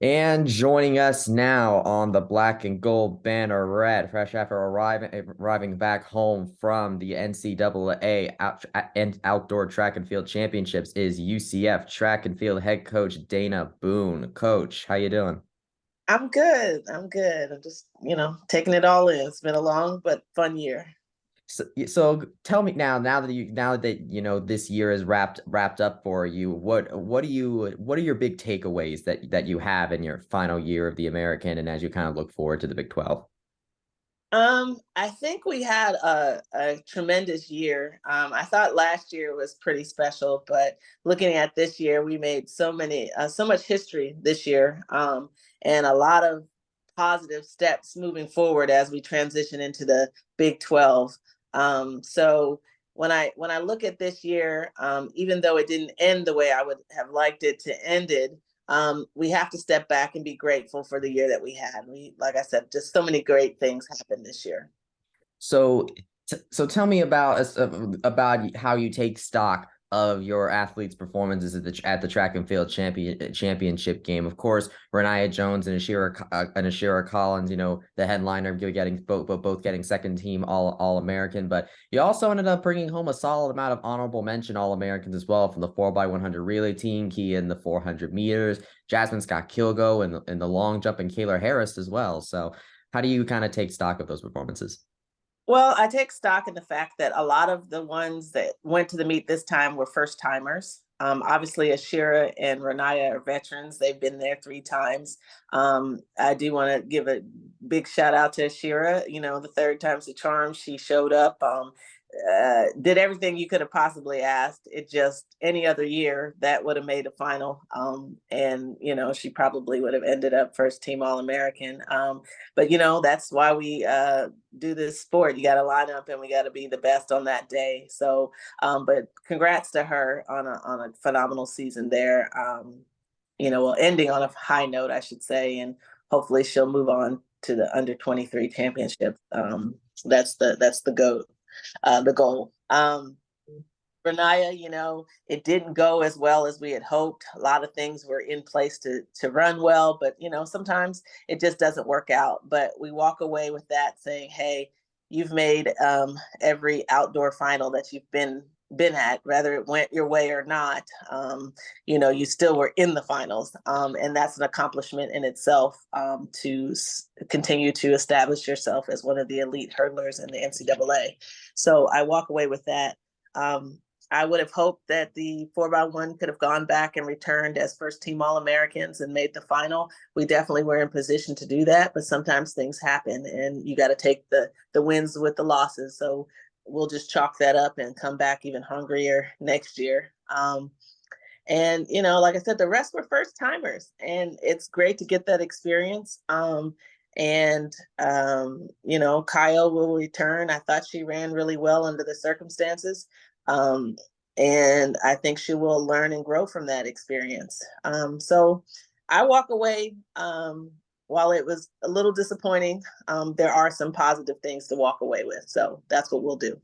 And joining us now on the Black and Gold Banneret, fresh after arriving back home from the NCAA Outdoor Track and Field Championships, is UCF Track and Field head coach Dana Boone. Coach, how you doing? I'm good. I'm good. I'm just, taking it all in. It's been a long but fun year. So tell me now that this year is wrapped up for you, what are your big takeaways that you have in your final year of the American and as you kind of look forward to the Big 12? I think we had a tremendous year. I thought last year was pretty special, but looking at this year, we made so much history this year, and a lot of positive steps moving forward as we transition into the Big 12. So when I look at this year, even though it didn't end the way I would have liked it to end it, we have to step back and be grateful for the year that we had. Like I said, just so many great things happened this year. So, so tell me about how you take stock of your athletes' performances at the track and field championship game. Of course, Renaya Jones and Ashira Collins, the headliner, getting both getting second team all American. But you also ended up bringing home a solid amount of honorable mention All Americans as well from the 4x100 relay team, Key in the 400 meters, Jasmine Scott Kilgo in the long jump, and Kayla Harris as well. So, how do you kind of take stock of those performances? Well, I take stock in the fact that a lot of the ones that went to the meet this time were first timers. Obviously, Ashira and Renaya are veterans. They've been there 3 times. I do want to give a big shout out to Ashira. The third time's the charm. She showed up. Did everything you could have possibly asked. It just any other year that would have made a final, and she probably would have ended up first team All American. But that's why we do this sport. You got to line up, and we got to be the best on that day. So, but congrats to her on a phenomenal season there. Well, ending on a high note, I should say, and hopefully she'll move on to the under 23 championship. That's the goal. Renaya, it didn't go as well as we had hoped. A lot of things were in place to run well, but sometimes it just doesn't work out. But we walk away with that saying, "Hey, you've made every outdoor final that you've been at, whether it went your way or not. You still were in the finals, and that's an accomplishment in itself to continue to establish yourself as one of the elite hurdlers in the NCAA." So I walk away with that. I would have hoped that the 4x1 could have gone back and returned as first team All Americans and made the final. We definitely were in position to do that, but sometimes things happen and you got to take the wins with the losses. So we'll just chalk that up and come back even hungrier next year. And like I said, the rest were first timers, and it's great to get that experience. Kyle will return. I thought she ran really well under the circumstances. Um, and I think she will learn and grow from that experience. So I walk away, while it was a little disappointing, there are some positive things to walk away with. So that's what we'll do.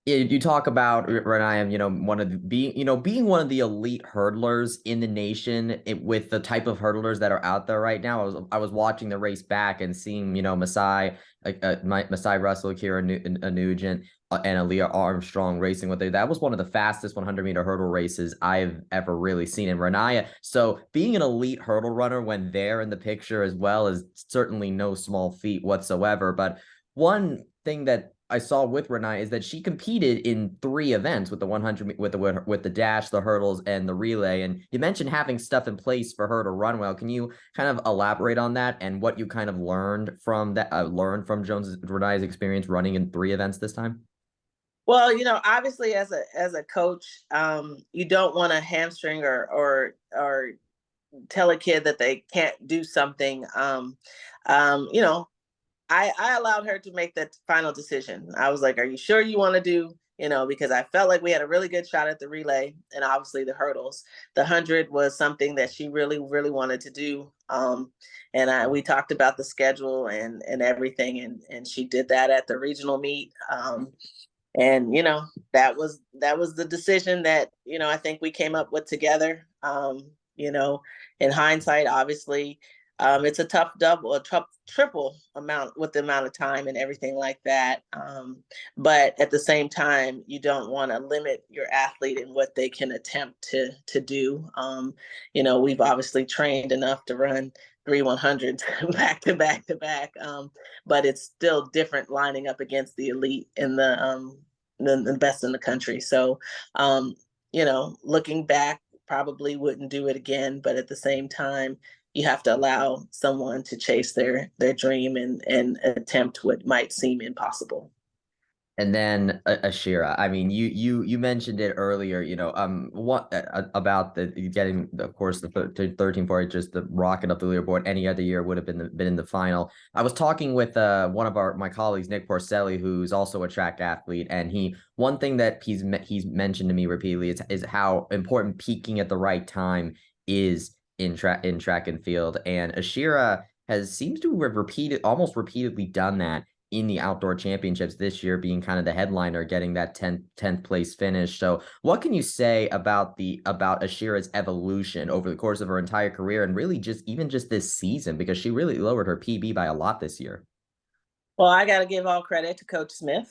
Yeah, you talk about Renayam, one of the, being one of the elite hurdlers in the nation with the type of hurdlers that are out there right now. I was watching the race back and seeing, Masai Russell, Kira Nugent, and Aaliyah Armstrong racing with it. That was one of the fastest 100-meter hurdle races I've ever really seen in Renaya. So being an elite hurdle runner when they're in the picture as well is certainly no small feat whatsoever. But one thing that I saw with Renai is that she competed in 3 events with the 100 with the dash, the hurdles, and the relay. And you mentioned having stuff in place for her to run well. Can you kind of elaborate on that and what you kind of learned from Jones Renai's experience running in 3 events this time? Well, obviously as a coach, you don't want to hamstring or tell a kid that they can't do something. Um, you know, I allowed her to make that final decision. I was like, "Are you sure you want to do?" Because I felt like we had a really good shot at the relay and obviously the hurdles. The 100 was something that she really, really wanted to do. And we talked about the schedule and everything, and she did that at the regional meet. And that was the decision that I think we came up with together. In hindsight, obviously, it's a tough double, a tough triple amount with the amount of time and everything like that. But at the same time, you don't want to limit your athlete in what they can attempt to do. We've obviously trained enough to run 3 100s back to back to back, but it's still different lining up against the elite and the best in the country. So, looking back, probably wouldn't do it again, but at the same time, you have to allow someone to chase their dream and attempt what might seem impossible. And then Ashira, I mean, you mentioned it earlier, what about the getting, of course, the 13 for it, just the rocket up the leaderboard. Any other year would have been in the final. I was talking with one of my colleagues, Nick Porcelli, who's also a track athlete, and one thing that he's mentioned to me repeatedly is how important peaking at the right time is in track and field, and Ashira seems to have almost repeatedly done that in the outdoor championships this year, being kind of the headliner, getting that 10th place finish. So what can you say about Ashira's evolution over the course of her entire career, and really just this season, because she really lowered her PB by a lot this year? Well, I got to give all credit to Coach Smith.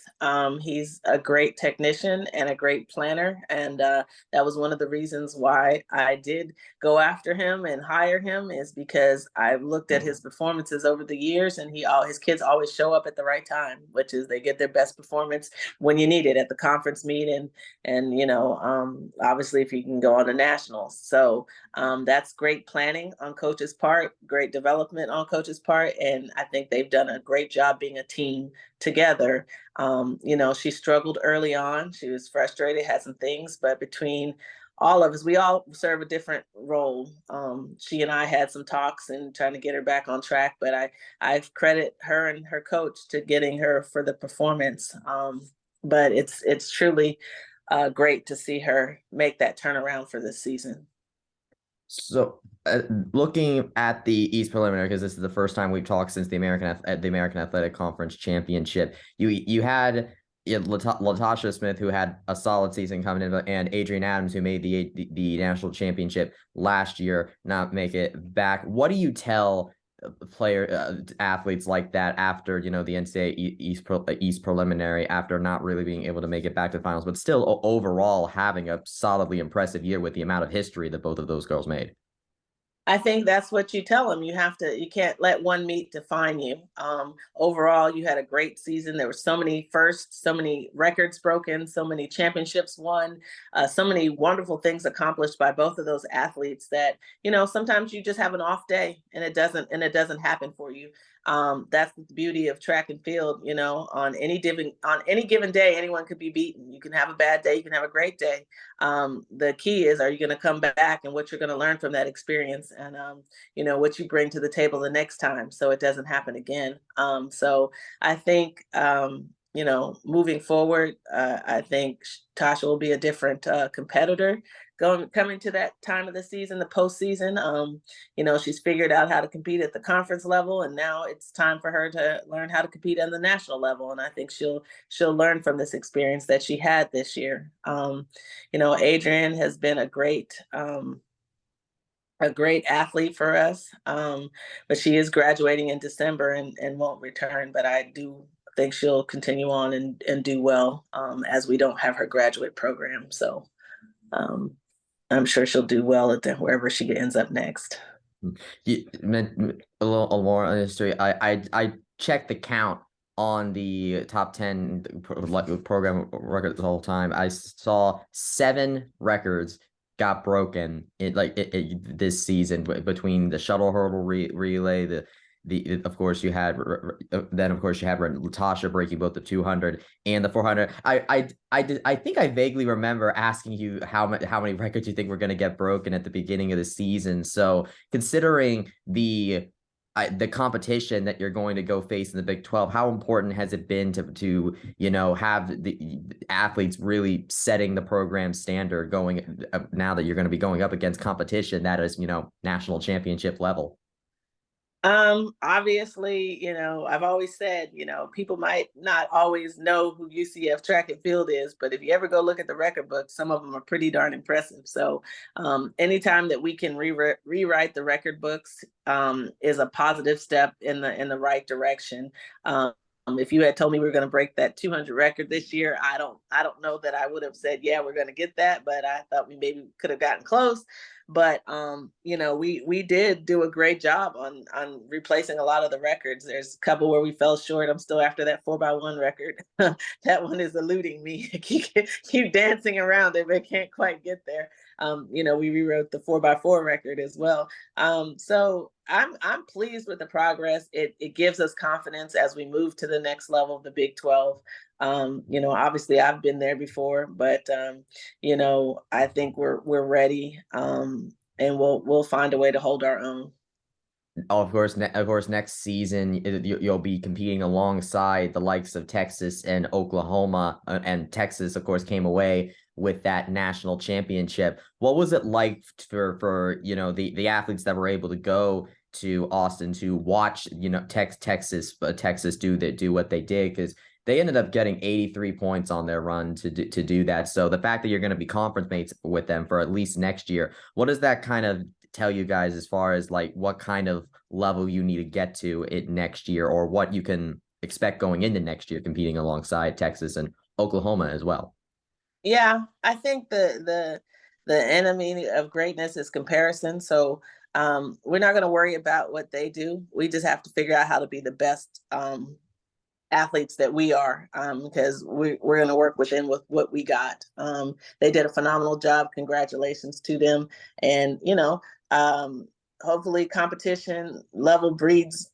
He's a great technician and a great planner. And that was one of the reasons why I did go after him and hire him, is because I looked at his performances over the years, and his kids always show up at the right time, which is they get their best performance when you need it, at the conference meet, and obviously if you can go on the nationals. So that's great planning on Coach's part, great development on Coach's part. And I think they've done a great job being a team together. She struggled early on. She was frustrated, had some things, but between all of us, we all serve a different role. She and I had some talks and trying to get her back on track, but I credit her and her coach to getting her for the performance. But it's truly great to see her make that turnaround for this season. So, looking at the East Preliminary, because this is the first time we've talked since the American Athletic Conference Championship, you had Latasha Smith, who had a solid season coming in, and Adrian Adams, who made the national championship last year, not make it back. What do you tell athletes like that after the NCAA East Preliminary, after not really being able to make it back to the finals, but still overall having a solidly impressive year with the amount of history that both of those girls made? I think that's what you tell them. You can't let one meet define you. Overall, you had a great season. There were so many firsts, so many records broken, so many championships won, so many wonderful things accomplished by both of those athletes that, sometimes you just have an off day and it doesn't happen for you. That's the beauty of track and field. On any given day, anyone could be beaten. You can have a bad day, you can have a great day. The key is, are you going to come back, and what you're going to learn from that experience, and what you bring to the table the next time, so it doesn't happen again. So I think moving forward, I think Tasha will be a different competitor coming to that time of the season, the postseason. She's figured out how to compete at the conference level, and now it's time for her to learn how to compete on the national level. And I think she'll learn from this experience that she had this year. Adrian has been a great athlete for us, but she is graduating in December and won't return. But I do think she'll continue on and do well, as we don't have her graduate program. So I'm sure she'll do well at wherever she ends up next. You meant a little more on history. I checked the count on the top 10 program records the whole time. I saw 7 records got broken this season, between the shuttle hurdle relay, of course you had Latasha breaking both the 200 and the 400. I think I vaguely remember asking you how many records you think were going to get broken at the beginning of the season. So considering the competition that you're going to go face in the Big 12, how important has it been to have the athletes really setting the program standard going, now that you're going to be going up against competition that is national championship level? Obviously, I've always said, people might not always know who UCF Track and Field is, but if you ever go look at the record books, some of them are pretty darn impressive. So, anytime that we can rewrite the record books, is a positive step in the right direction. If you had told me we were going to break that 200 record this year, I don't know that I would have said, yeah, we're going to get that, but I thought we maybe could have gotten close. But we did do a great job on replacing a lot of the records. There's a couple where we fell short. I'm still after that 4x1 record. That one is eluding me. keep dancing around it, but can't quite get there. We rewrote the 4x4 record as well. So I'm pleased with the progress. It gives us confidence as we move to the next level of the Big 12. Obviously I've been there before, but I think we're ready, and we'll find a way to hold our own. Of course, next season you'll be competing alongside the likes of Texas and Oklahoma, and Texas, of course, came away with that national championship. What was it like for the athletes that were able to go to Austin to watch Texas do what they did, because they ended up getting 83 points on their run to do that. So the fact that you're going to be conference mates with them for at least next year, what does that kind of tell you guys as far as like what kind of level you need to get to it next year, or what you can expect going into next year competing alongside Texas and Oklahoma as well? Yeah, I think the enemy of greatness is comparison. So we're not going to worry about what they do. We just have to figure out how to be the best athletes that we are, because we're going to work within with what we got. They did a phenomenal job. Congratulations to them. And, hopefully competition level breeds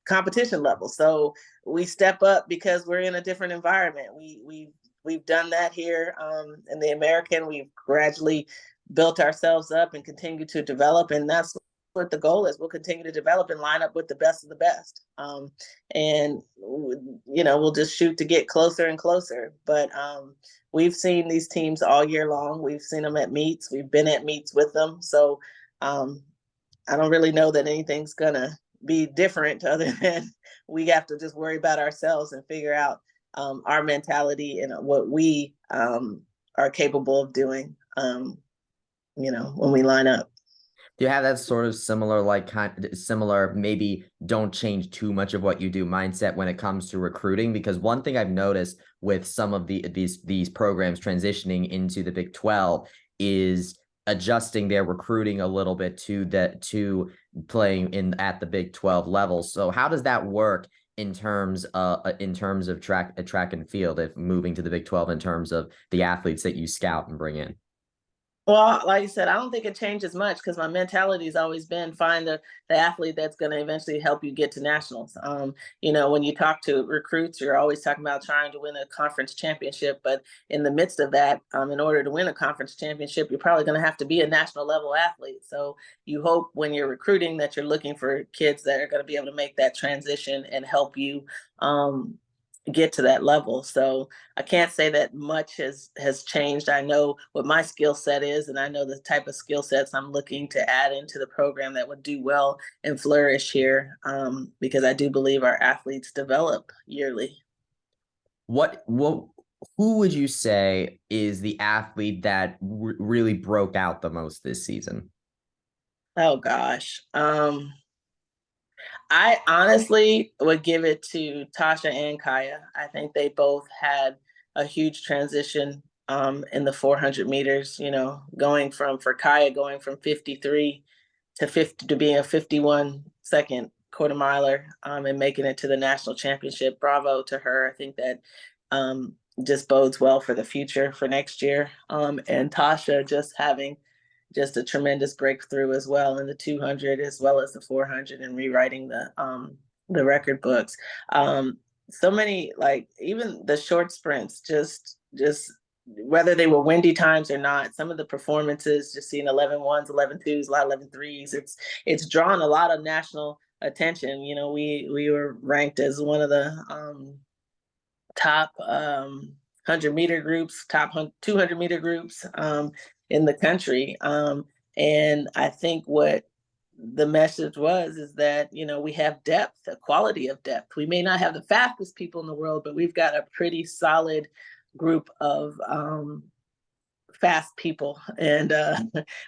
competition level. So we step up because we're in a different environment. We've done that here in the American. We've gradually built ourselves up and continue to develop. And that's what the goal is. We'll continue to develop and line up with the best of the best. And we'll just shoot to get closer and closer. But we've seen these teams all year long. We've seen them at meets. We've been at meets with them. So I don't really know that anything's going to be different, other than we have to just worry about ourselves and figure out our mentality and what we are capable of doing, when we line up. Do you have that sort of similar, maybe don't change too much of what you do mindset when it comes to recruiting? Because one thing I've noticed with some of these programs transitioning into the Big 12 is adjusting their recruiting a little bit to playing at the Big 12 level. So how does that work in terms of track and field, if moving to the Big 12, in terms of the athletes that you scout and bring in? Well, like you said, I don't think it changes much, because my mentality has always been find the athlete that's going to eventually help you get to nationals. When you talk to recruits, you're always talking about trying to win a conference championship. But in the midst of that, in order to win a conference championship, you're probably going to have to be a national level athlete. So you hope when you're recruiting that you're looking for kids that are going to be able to make that transition and help you get to that level. So I can't say that much has changed. I know what my skill set is, and I know the type of skill sets I'm looking to add into the program that would do well and flourish here, because I do believe our athletes develop yearly. Who would you say is the athlete that really broke out the most this season? Oh gosh. I honestly would give it to Tasha and Kaya. I think they both had a huge transition in the 400 meters, going from 53 to 50 to being a 51 second quarter miler, and making it to the national championship. Bravo to her. I think that just bodes well for the future for next year. And Tasha just having just a tremendous breakthrough as well in the 200 as well as the 400, and rewriting the record books. So many, like even the short sprints, just whether they were windy times or not, some of the performances, just seeing 11-1s, 11-2s, a lot of 11-3s, it's drawn a lot of national attention. We were ranked as one of the top 100-meter groups, top 200-meter groups in the country. And I think what the message is that, you know, we have depth, a quality of depth. We may not have the fastest people in the world, but we've got a pretty solid group of fast people, and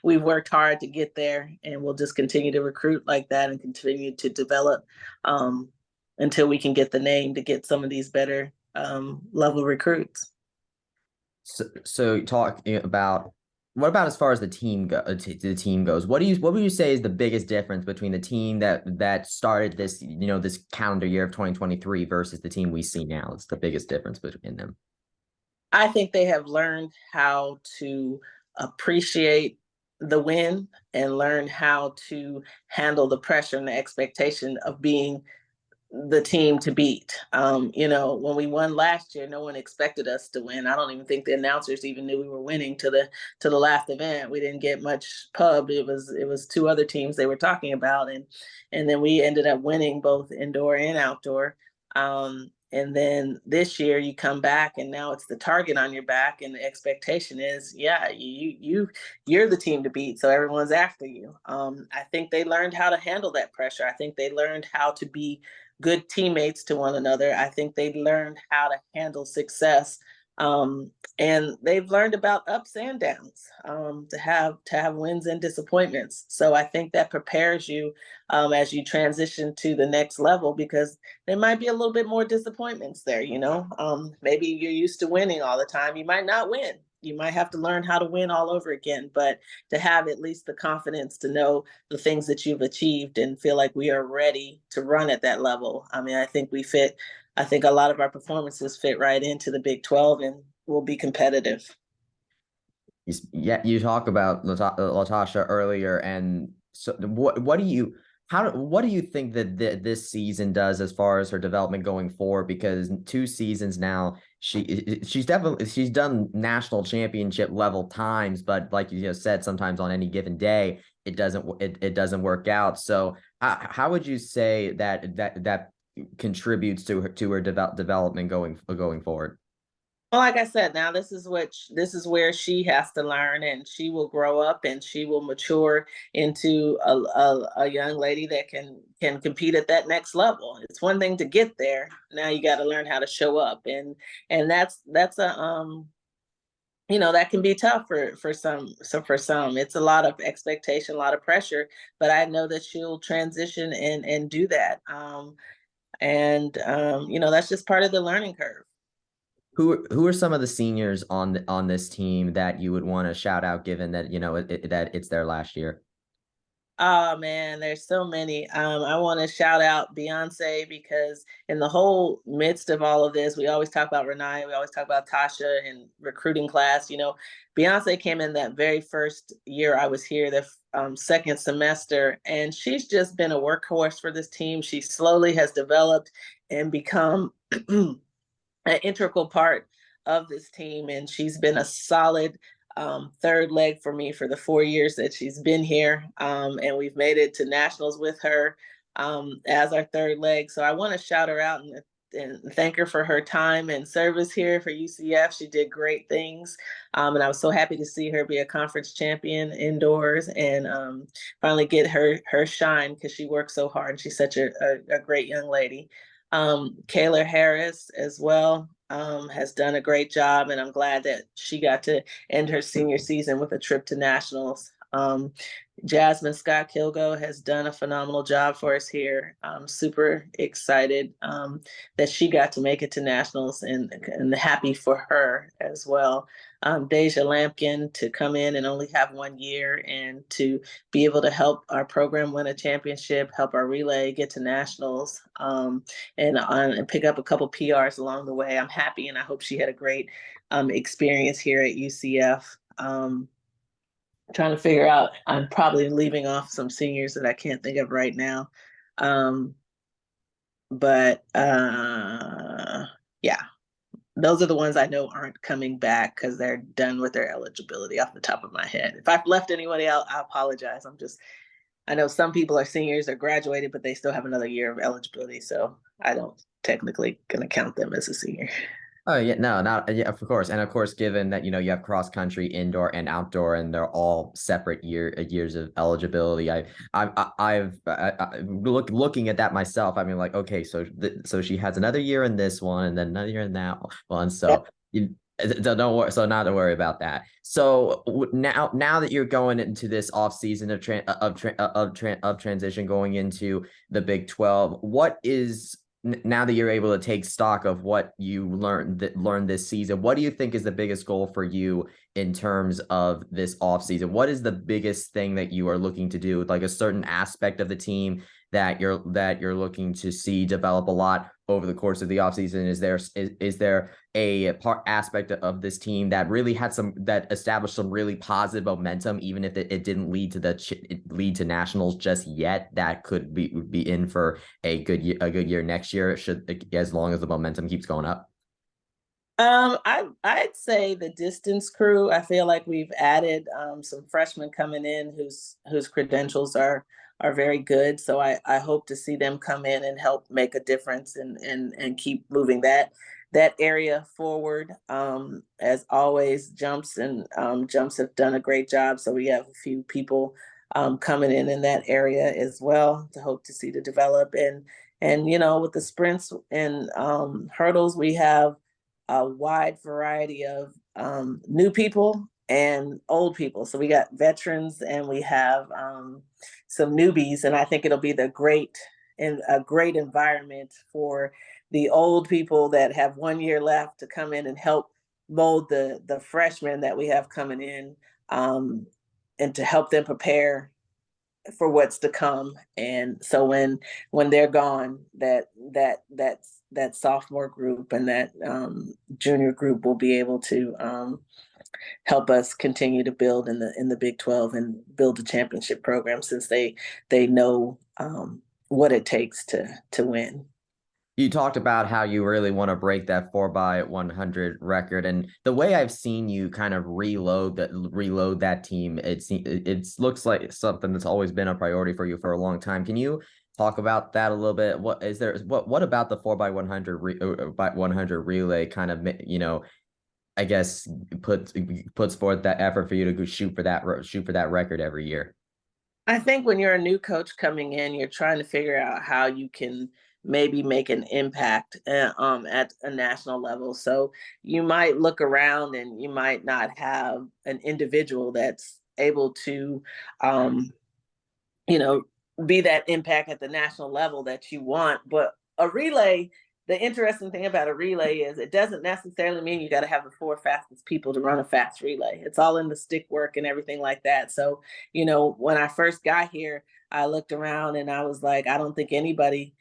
we've worked hard to get there, and we'll just continue to recruit like that and continue to develop until we can get the name to get some of these better level recruits. So talking about, what about as far as the team goes? What would you say is the biggest difference between the team that started this, you know, this calendar year of 2023 versus the team we see now? It's the biggest difference between them. I think they have learned how to appreciate the win and learn how to handle the pressure and the expectation of being the team to beat. You know, when we won last year, no one expected us to win. I don't even think the announcers even knew we were winning to the last event. We didn't get much pub. It was two other teams they were talking about, and then we ended up winning both indoor and outdoor. And then this year you come back and now it's the target on your back, and the expectation is, yeah, you're the team to beat, so everyone's after you. I think they learned how to handle that pressure. I think they learned how to be good teammates to one another. I think they learned how to handle success, and they've learned about ups and downs, to have wins and disappointments. So I think that prepares you as you transition to the next level, because there might be a little bit more disappointments there. You know, maybe you're used to winning all the time. You might not win. You might have to learn how to win all over again, but to have at least the confidence to know the things that you've achieved and feel like we are ready to run at that level. I mean, I think a lot of our performances fit right into the Big 12 and will be competitive. Yeah, you talk about Latasha earlier, and so what do you what do you think that this season does as far as her development going forward? Because 2 seasons now, she's done national championship level times, but like you just said, sometimes on any given day it doesn't work out. So how would you say that contributes to her development going forward? Well, like I said, now this is where she has to learn, and she will grow up and she will mature into a young lady that can compete at that next level. It's one thing to get there. Now you got to learn how to show up, and that's a you know, that can be tough for some. So for some, it's a lot of expectation, a lot of pressure. But I know that she'll transition and do that. You know, that's just part of the learning curve. Who are some of the seniors on this team that you would want to shout out, given that, you know, that it's their last year? Oh man, there's so many. I want to shout out Beyonce, because in the whole midst of all of this, we always talk about Renee, we always talk about Tasha and recruiting class. You know, Beyonce came in that very first year I was here, the second semester, and she's just been a workhorse for this team. She slowly has developed and become an integral part of this team, and she's been a solid third leg for me for the 4 years that she's been here, and we've made it to nationals with her as our third leg. So I want to shout her out and thank her for her time and service here for UCF. She did great things, and I was so happy to see her be a conference champion indoors and finally get her shine, because she worked so hard and she's such a great young lady. Kayla Harris as well has done a great job, and I'm glad that she got to end her senior season with a trip to nationals. Jasmine Scott Kilgo has done a phenomenal job for us here. I'm super excited that she got to make it to nationals, and happy for her as well. Deja Lampkin to come in and only have 1 year and to be able to help our program win a championship, help our relay get to nationals, and pick up a couple PRs along the way. I'm happy, and I hope she had a great experience here at UCF. Trying to figure out, I'm probably leaving off some seniors that I can't think of right now. But yeah, those are the ones I know aren't coming back because they're done with their eligibility off the top of my head. If I've left anybody out, I apologize. I know some people are seniors or graduated, but they still have another year of eligibility. So I don't technically gonna count them as a senior. Oh yeah, no, not yeah, of course, and of course, given that you have cross country, indoor and outdoor, and they're all separate years of eligibility. Looking at that myself. I mean, like, okay, so she has another year in this one, and then another year in that one. So you don't worry, so not to worry about that. So now that you're going into this off season of transition, going into the Big 12, what is now that you're able to take stock of what you learned this season, what do you think is the biggest goal for you in terms of this offseason? What is the biggest thing that you are looking to do, like a certain aspect of the team that you're looking to see develop a lot over the course of the offseason? Is there a part aspect of this team that really had that established some really positive momentum, even if it didn't lead to nationals just yet, that could be in for a good year next year, as long as the momentum keeps going up? I'd say the distance crew. I feel like we've added some freshmen coming in whose credentials are very good. So I hope to see them come in and help make a difference and keep moving that area forward. As always, jumps have done a great job. So we have a few people coming in that area as well to hope to see to develop. And with the sprints and hurdles, we have a wide variety of new people and old people. So we got veterans and we have some newbies, and I think it'll be a great environment for the old people that have 1 year left to come in and help mold the freshmen that we have coming in, and to help them prepare for what's to come. And so when they're gone, that sophomore group and that junior group will be able to help us continue to build in the Big 12 and build a championship program, since they know what it takes to win. You talked about how you really want to break that 4x100 record, and the way I've seen you kind of reload that team, it looks like something that's always been a priority for you for a long time. Can you talk about that a little bit? What about the 4x100 by 100 relay kind of I guess puts forth that effort for you to go shoot for that record every year? I think when you're a new coach coming in, you're trying to figure out how you can maybe make an impact at a national level. So you might look around and you might not have an individual that's able to, um, you know, be that impact at the national level that you want. But a relay, the interesting thing about a relay is it doesn't necessarily mean you got to have the four fastest people to run a fast relay. It's all in the stick work and everything like that. So, when I first got here, I looked around and I was like, I don't think anybody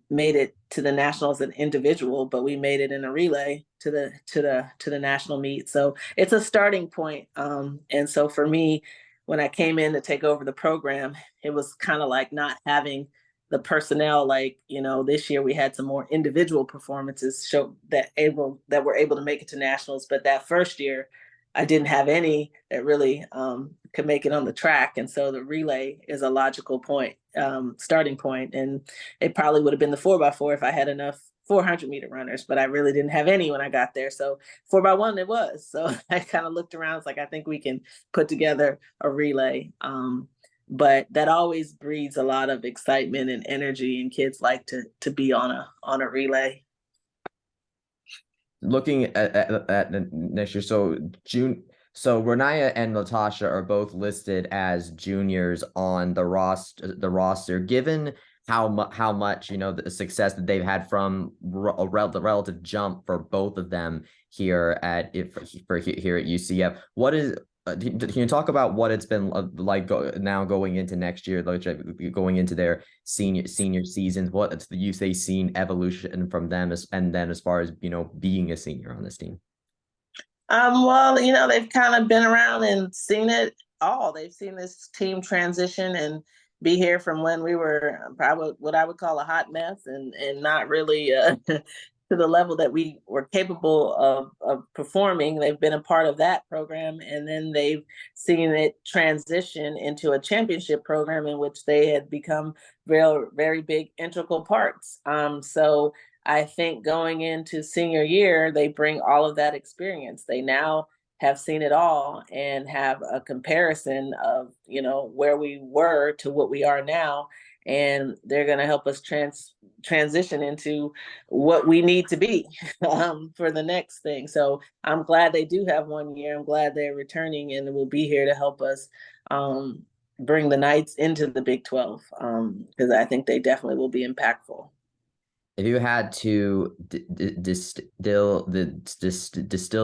made it to the national as an individual, but we made it in a relay to the national meet. So it's a starting point. And so for me, when I came in to take over the program, it was kind of like not having the personnel. Like, this year we had some more individual performances show that were able to make it to nationals. But that first year, I didn't have any that really could make it on the track. And so the relay is a logical point, starting point. And it probably would have been the 4x4 if I had enough 400-meter runners, but I really didn't have any when I got there. So 4x1 it was. So I kind of looked around. It's like, I think we can put together a relay. But that always breeds a lot of excitement and energy, and kids like to be on a relay. Looking at the next year, so Renaya and Latasha are both listed as juniors on the roster. Given how much the success that they've had from the relative jump for both of them here at here at UCF, can you talk about what it's been like now going into next year, like going into their senior seasons? What you say seen evolution from them, and then as far as being a senior on this team? Well, they've kind of been around and seen it all. They've seen this team transition and be here from when we were probably what I would call a hot mess, and not really to the level that we were capable of performing. They've been a part of that program, and then they've seen it transition into a championship program in which they had become very, very big integral parts. So I think going into senior year, they bring all of that experience. They now have seen it all and have a comparison of, you know, where we were to what we are now. And they're going to help us transition into what we need to be for the next thing. So I'm glad they do have 1 year. I'm glad they're returning and will be here to help us bring the Knights into the Big 12 because I think they definitely will be impactful. If you had to distill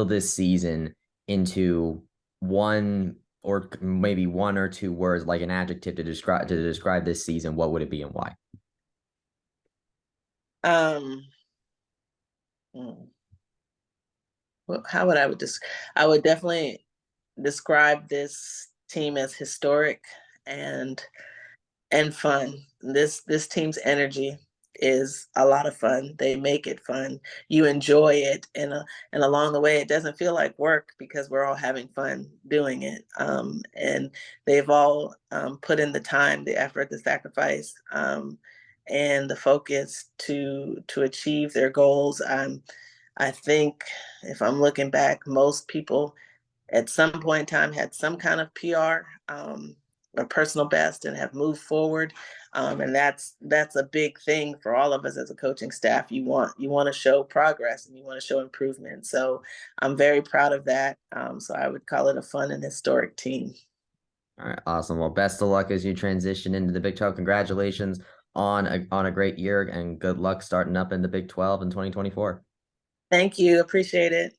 this season into one or maybe one or two words, like an adjective to describe this season, what would it be and why? Well, how would I would definitely describe this team as historic and fun. This team's energy is a lot of fun. They make it fun. You enjoy it, and along the way, it doesn't feel like work because we're all having fun doing it. And they've all put in the time, the effort, the sacrifice, and the focus to achieve their goals. I think if I'm looking back, most people at some point in time had some kind of PR or personal best and have moved forward. And that's a big thing for all of us as a coaching staff. You want to show progress and you want to show improvement. So I'm very proud of that. So I would call it a fun and historic team. All right, awesome. Well, best of luck as you transition into the Big 12. Congratulations on a great year and good luck starting up in the Big 12 in 2024. Thank you. Appreciate it.